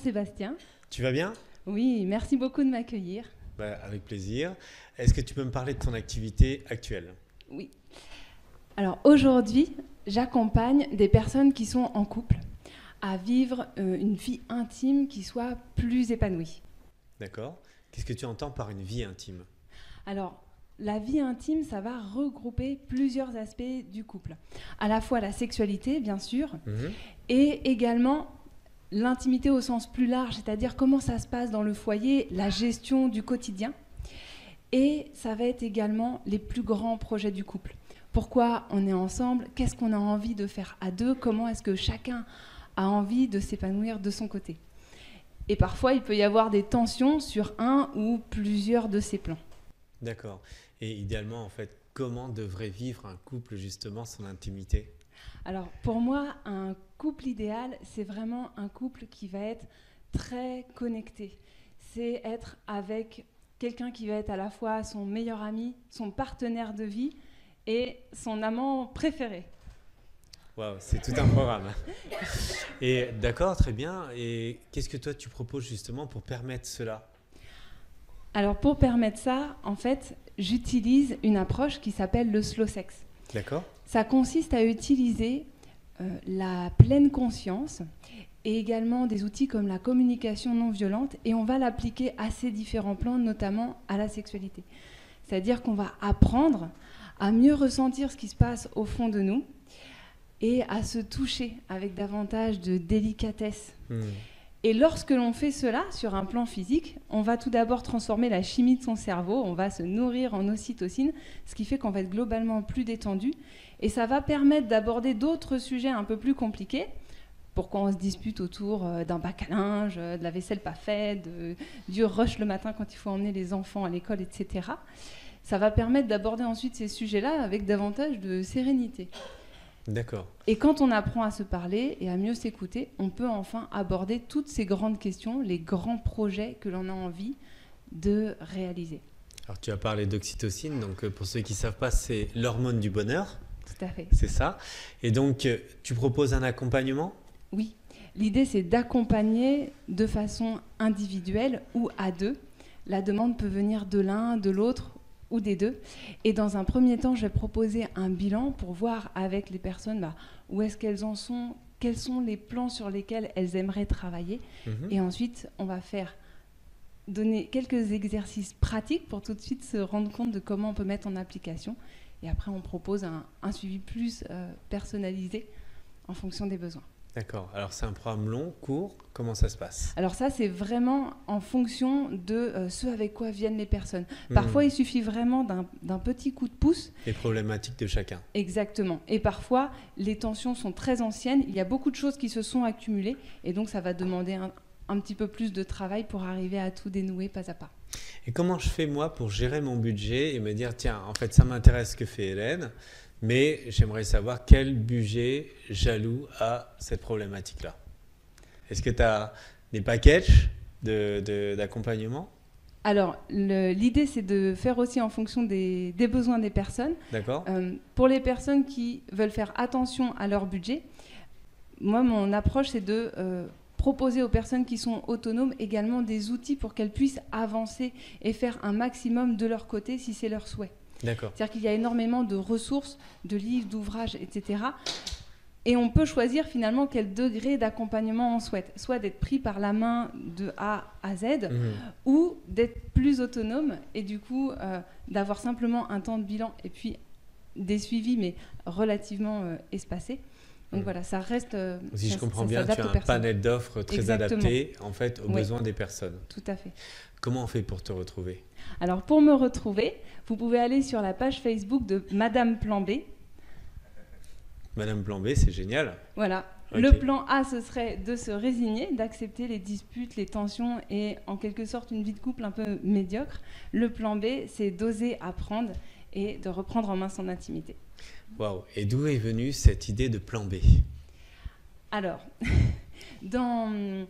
Sébastien. Tu vas bien? Oui, merci beaucoup de m'accueillir. Avec plaisir. Est-ce que tu peux me parler de ton activité actuelle? Oui. Alors aujourd'hui, j'accompagne des personnes qui sont en couple à vivre une vie intime qui soit plus épanouie. D'accord. Qu'est-ce que tu entends par une vie intime? Alors, la vie intime, ça va regrouper plusieurs aspects du couple. À la fois la sexualité, bien sûr, et également l'intimité au sens plus large, c'est-à-dire comment ça se passe dans le foyer, la gestion du quotidien. Et ça va être également les plus grands projets du couple. Pourquoi on est ensemble? Qu'est-ce qu'on a envie de faire à deux? Comment est-ce que chacun a envie de s'épanouir de son côté? Et parfois, il peut y avoir des tensions sur un ou plusieurs de ces plans. D'accord. Et idéalement, en fait, comment devrait vivre un couple, justement, son intimité? Alors, pour moi, un couple idéal, c'est vraiment un couple qui va être très connecté. C'est être avec quelqu'un qui va être à la fois son meilleur ami, son partenaire de vie et son amant préféré. Waouh, c'est tout un programme. Et d'accord, très bien. Et qu'est-ce que toi, tu proposes justement pour permettre cela? Alors, pour permettre ça, en fait, j'utilise une approche qui s'appelle le slow sex. D'accord. Ça consiste à utiliser la pleine conscience et également des outils comme la communication non violente, et on va l'appliquer à ces différents plans, notamment à la sexualité. C'est-à-dire qu'on va apprendre à mieux ressentir ce qui se passe au fond de nous et à se toucher avec davantage de délicatesse. Et lorsque l'on fait cela sur un plan physique, on va tout d'abord transformer la chimie de son cerveau, on va se nourrir en ocytocine, ce qui fait qu'on va être globalement plus détendu. Et ça va permettre d'aborder d'autres sujets un peu plus compliqués. Pourquoi on se dispute autour d'un bac à linge, de la vaisselle pas faite, du rush le matin quand il faut emmener les enfants à l'école, etc. Ça va permettre d'aborder ensuite ces sujets-là avec davantage de sérénité. D'accord. Et quand on apprend à se parler et à mieux s'écouter, on peut enfin aborder toutes ces grandes questions, les grands projets que l'on a envie de réaliser. Alors, tu as parlé d'oxytocine. Donc, pour ceux qui ne savent pas, c'est l'hormone du bonheur. Tout à fait. C'est ça. Et donc, tu proposes un accompagnement? Oui. L'idée, c'est d'accompagner de façon individuelle ou à deux. La demande peut venir de l'un, de l'autre ou des deux. Et dans un premier temps, je vais proposer un bilan pour voir avec les personnes où est-ce qu'elles en sont, quels sont les plans sur lesquels elles aimeraient travailler. Et ensuite, on va donner quelques exercices pratiques pour tout de suite se rendre compte de comment on peut mettre en application. Et après, on propose un suivi plus personnalisé en fonction des besoins. D'accord. Alors, c'est un programme long, court. Comment ça se passe? Alors ça, c'est vraiment en fonction de ce avec quoi viennent les personnes. Parfois, il suffit vraiment d'un petit coup de pouce. Les problématiques de chacun. Exactement. Et parfois, les tensions sont très anciennes. Il y a beaucoup de choses qui se sont accumulées. Et donc, ça va demander un petit peu plus de travail pour arriver à tout dénouer pas à pas. Et comment je fais, moi, pour gérer mon budget et me dire, tiens, en fait, ça m'intéresse ce que fait Hélène, mais j'aimerais savoir quel budget j'alloue à cette problématique-là. Est-ce que tu as des packages d'accompagnement? Alors, l'idée, c'est de faire aussi en fonction des besoins des personnes. D'accord. Pour les personnes qui veulent faire attention à leur budget, moi, mon approche, c'est de proposer aux personnes qui sont autonomes également des outils pour qu'elles puissent avancer et faire un maximum de leur côté si c'est leur souhait. D'accord. C'est-à-dire qu'il y a énormément de ressources, de livres, d'ouvrages, etc. Et on peut choisir finalement quel degré d'accompagnement on souhaite. Soit d'être pris par la main de A à Z, ou d'être plus autonome et du coup d'avoir simplement un temps de bilan et puis des suivis, mais relativement espacés. Donc voilà, ça reste. Si je comprends bien, tu as un panel d'offres très adapté en fait, aux besoins des personnes. Tout à fait. Comment on fait pour te retrouver? Alors pour me retrouver, vous pouvez aller sur la page Facebook de Madame Plan B. Madame Plan B, c'est génial. Voilà. Okay. Le plan A, ce serait de se résigner, d'accepter les disputes, les tensions et en quelque sorte une vie de couple un peu médiocre. Le plan B, c'est d'oser apprendre et de reprendre en main son intimité. Waouh. Et d'où est venue cette idée de plan B? Alors, dans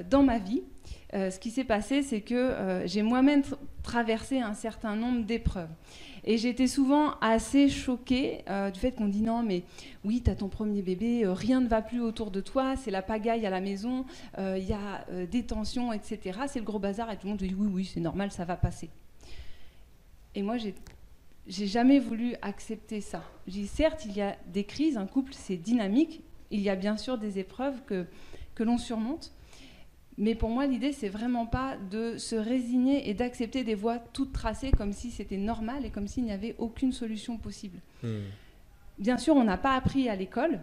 dans ma vie, ce qui s'est passé, c'est que j'ai moi-même traversé un certain nombre d'épreuves. Et j'étais souvent assez choquée du fait qu'on dit non, mais oui, tu as ton premier bébé, rien ne va plus autour de toi, c'est la pagaille à la maison, il y a des tensions, etc. C'est le gros bazar et tout le monde dit oui, oui, c'est normal, ça va passer. Et moi, j'ai jamais voulu accepter ça. J'ai dit, certes, il y a des crises, un couple, c'est dynamique, il y a bien sûr des épreuves que l'on surmonte. Mais pour moi, l'idée, c'est vraiment pas de se résigner et d'accepter des voies toutes tracées comme si c'était normal et comme s'il n'y avait aucune solution possible. Bien sûr, on n'a pas appris à l'école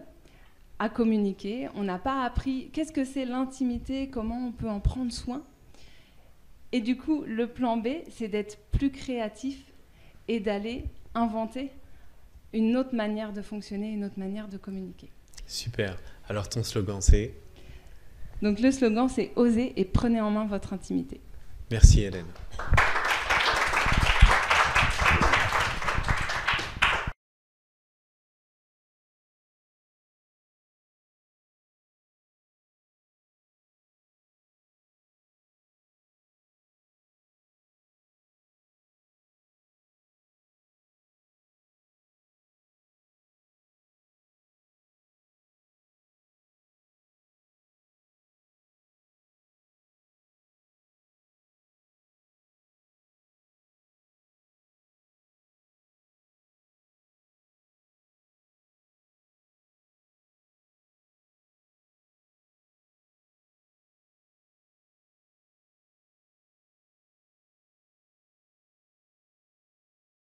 à communiquer, on n'a pas appris qu'est-ce que c'est l'intimité, comment on peut en prendre soin. Et du coup, le plan B, c'est d'être plus créatif et d'aller inventer une autre manière de fonctionner, une autre manière de communiquer. Super. Alors, ton slogan, c'est ? Donc le slogan, c'est « Osez et prenez en main votre intimité ». Merci Hélène.